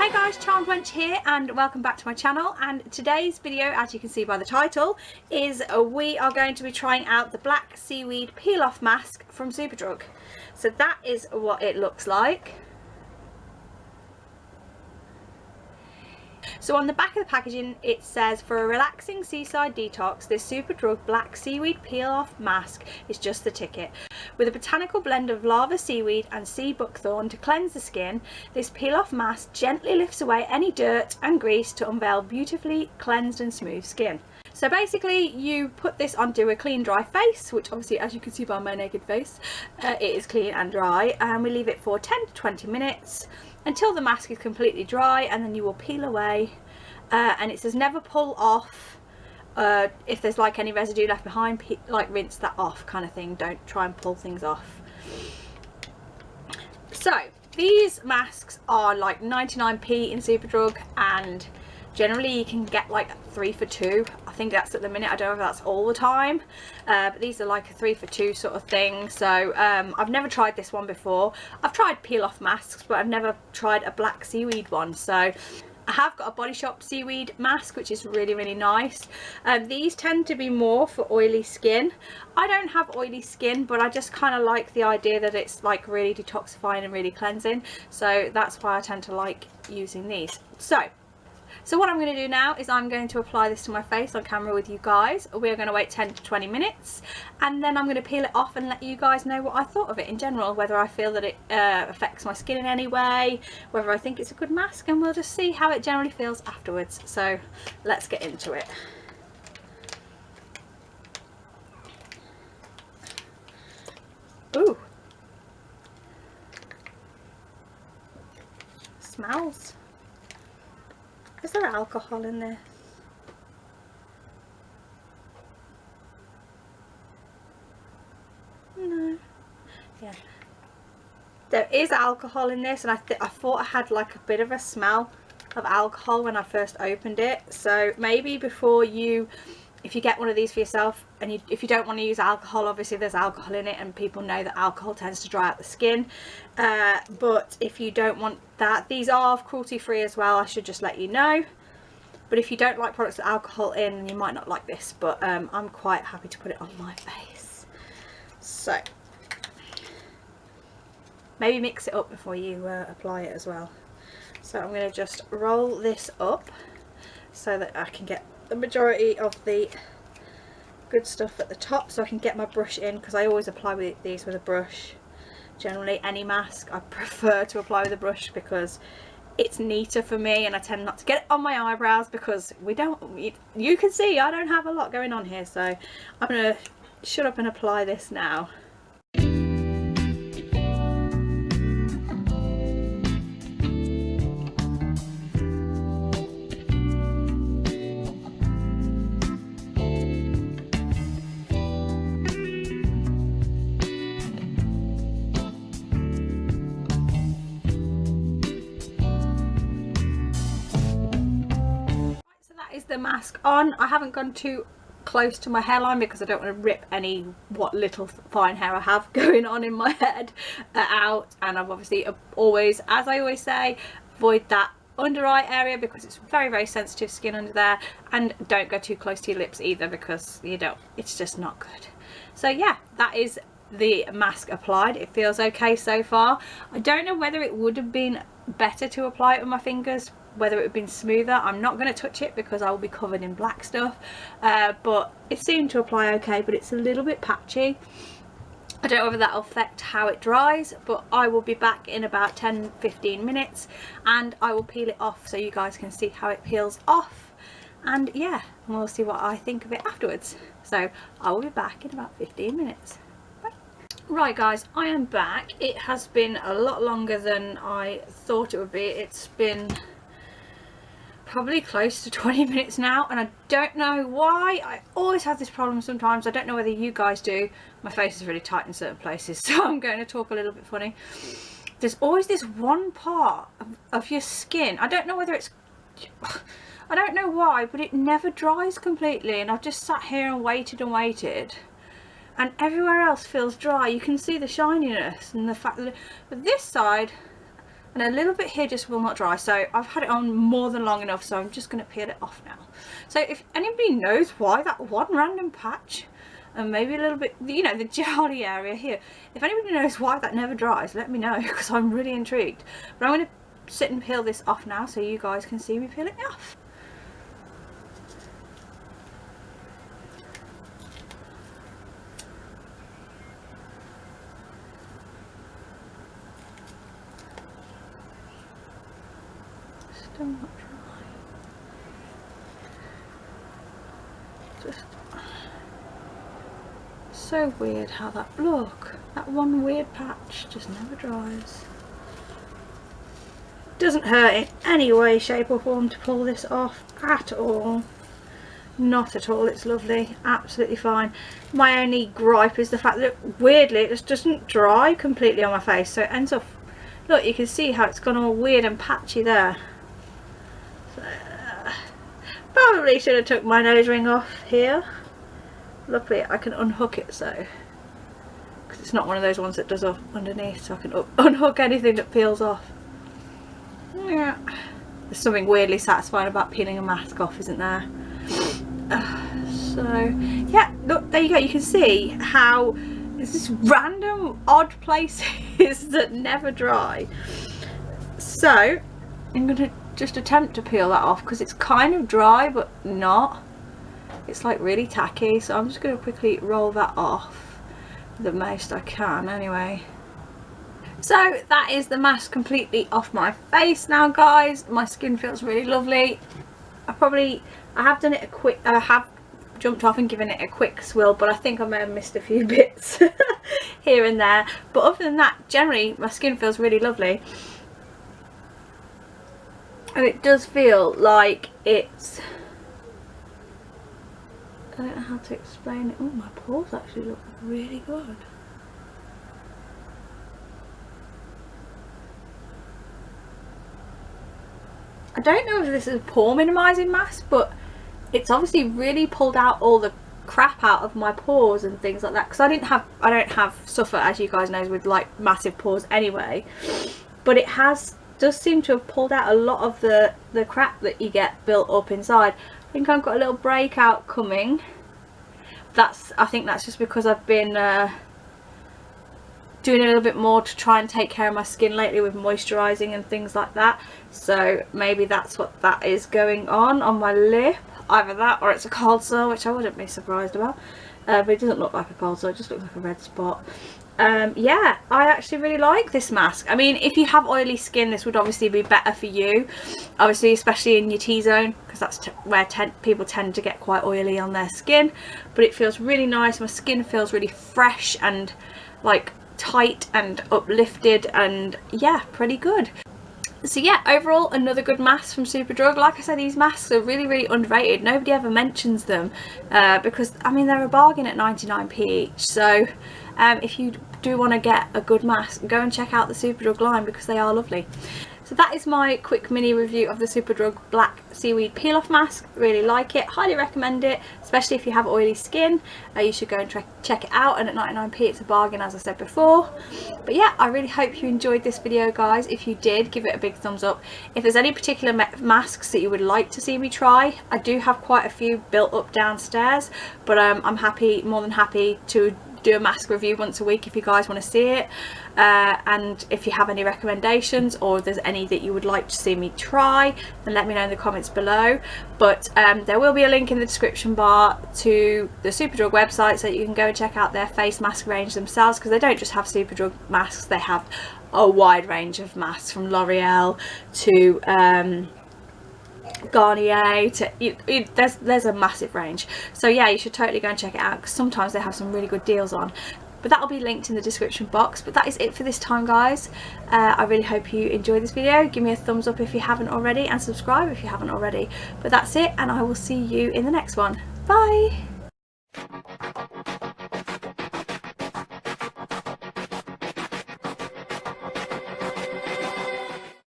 Hey guys, Charmedwench here and welcome back to my channel, and today's video, as you can see by the title, is we are going to be trying out the black seaweed peel off mask from Superdrug. So that is what it looks like. So on the back of the packaging it says, for a relaxing seaside detox, this Superdrug black seaweed peel off mask is just the ticket. With a botanical blend of lava seaweed and sea buckthorn to cleanse the skin, this peel off mask gently lifts away any dirt and grease to unveil beautifully cleansed and smooth skin. So basically you put this onto a clean dry face, which obviously, as you can see by my naked face, it is clean and dry, and we leave it for 10 to 20 minutes until the mask is completely dry, and then you will peel away. And it says never pull off. If there's like any residue left behind, like rinse that off kind of thing. Don't try and pull things off. So these masks are like 99p in Superdrug, and generally you can get like 3 for 2. I think that's at the minute. I don't know if that's all the time, but these are like a 3 for 2 sort of thing. So I've never tried this one before. I've tried peel off masks, but I've never tried a black seaweed one. So I have got a Body Shop seaweed mask, which is really nice. These tend to be more for oily skin. I don't have oily skin, but I just kind of like the idea that it's like really detoxifying and really cleansing. So that's why I tend to like using these. So what I'm going to do now is I'm going to apply this to my face on camera with you guys. We're going to wait 10 to 20 minutes, and then I'm going to peel it off and let you guys know what I thought of it in general, whether I feel that it affects my skin in any way, whether I think it's a good mask, and we'll just see how it generally feels afterwards. So let's get into it. Ooh. Smells. Is there alcohol in this? No. Yeah. There is alcohol in this, and I thought I had like a bit of a smell of alcohol when I first opened it. So maybe before you, if you get one of these for yourself, and if you don't want to use alcohol, obviously there's alcohol in it and people know that alcohol tends to dry out the skin, but if you don't want that, these are cruelty free as well, I should just let you know. But if you don't like products with alcohol in, you might not like this, but I'm quite happy to put it on my face. So maybe mix it up before you apply it as well. So I'm going to just roll this up so that I can get the majority of the good stuff at the top, so I can get my brush in, because I always apply these with a brush. Generally any mask I prefer to apply with a brush because it's neater for me, and I tend not to get it on my eyebrows because you can see I don't have a lot going on here. So I'm gonna shut up and apply this now. Is the mask on. I haven't gone too close to my hairline because I don't want to rip what little fine hair I have going on in my head out, and I've obviously always, as I always say, avoid that under eye area because it's very sensitive skin under there, and don't go too close to your lips either because it's just not good. So yeah, that is the mask applied. It feels okay so far. I don't know whether it would have been better to apply it with my fingers, whether it would have been smoother. I'm not going to touch it because I will be covered in black stuff, but it seemed to apply okay, but it's a little bit patchy. I don't know whether that will affect how it dries, but I will be back in about 10-15 minutes and I will peel it off so you guys can see how it peels off, and yeah, we'll see what I think of it afterwards. So I will be back in about 15 minutes. Right guys, I am back. It has been a lot longer than I thought it would be. It's been probably close to 20 minutes now, and I don't know why. I always have this problem sometimes. I don't know whether you guys do. My face is really tight in certain places, so I'm going to talk a little bit funny. There's always this one part of your skin, I don't know whether it's, I don't know why, but it never dries completely, and I've just sat here and waited and everywhere else feels dry. You can see the shininess and the fact that, but this side and a little bit here just will not dry. So I've had it on more than long enough, so I'm just going to peel it off now. So if anybody knows why that one random patch, and maybe a little bit, you know, the jowly area here, if anybody knows why that never dries, let me know, because I'm really intrigued. But I'm going to sit and peel this off now so you guys can see me peel it off. Still not dry. Just so weird how that, look, that one weird patch just never dries. Doesn't hurt in any way, shape or form to pull this off at all. Not at all. It's lovely, absolutely fine. My only gripe is the fact that weirdly it just doesn't dry completely on my face, so it ends up, look, you can see how it's gone all weird and patchy there. Probably should have took my nose ring off here. Luckily I can unhook it, so, because it's not one of those ones that does off underneath, so I can unhook anything that peels off. Yeah, there's something weirdly satisfying about peeling a mask off, isn't there? So yeah, look, there you go. You can see how there's this random odd places that never dry. So I'm going to just attempt to peel that off because it's kind of dry but not. It's like really tacky, so I'm just going to quickly roll that off the most I can anyway. So that is the mask completely off my face now, guys. My skin feels really lovely. I have done it I have jumped off and given it a quick swill, but I think I may have missed a few bits here and there. But other than that, generally my skin feels really lovely. And it does feel like it's, I don't know how to explain it. Oh, my pores actually look really good. I don't know if this is a pore minimizing mask, but it's obviously really pulled out all the crap out of my pores and things like that, because I don't suffer, as you guys know, with like massive pores anyway, but it does seem to have pulled out a lot of the crap that you get built up inside. I think I've got a little breakout coming. I think that's just because I've been doing a little bit more to try and take care of my skin lately with moisturizing and things like that, so maybe that's what that is going on my lip. Either that or it's a cold sore, which I wouldn't be surprised about, but it doesn't look like a cold sore, it just looks like a red spot. Yeah, I actually really like this mask. I mean, if you have oily skin, this would obviously be better for you, obviously, especially in your T-zone, because that's where people tend to get quite oily on their skin. But it feels really nice. My skin feels really fresh and like tight and uplifted, and yeah, pretty good. So yeah, overall another good mask from Superdrug. Like I said, these masks are really, really underrated. Nobody ever mentions them because I mean they're a bargain at 99p each. So if you do want to get a good mask, go and check out the Superdrug line because they are lovely. So that is my quick mini review of the Superdrug Black Seaweed Peel Off Mask. Really like it, highly recommend it, especially if you have oily skin. You should go and check it out, and at 99p it's a bargain, as I said before. But yeah, I really hope you enjoyed this video, guys. If you did, give it a big thumbs up. If there's any particular masks that you would like to see me try, I do have quite a few built up downstairs, but I'm more than happy to do a mask review once a week if you guys want to see it. And if you have any recommendations, or if there's any that you would like to see me try, then let me know in the comments below. But there will be a link in the description bar to the Superdrug website, so that you can go and check out their face mask range themselves, because they don't just have Superdrug masks, they have a wide range of masks, from L'Oreal to Garnier to there's a massive range. So yeah, you should totally go and check it out, because sometimes they have some really good deals on. But that'll be linked in the description box. But that is it for this time, guys. I really hope you enjoyed this video. Give me a thumbs up if you haven't already, and subscribe if you haven't already. But that's it, and I will see you in the next one. Bye.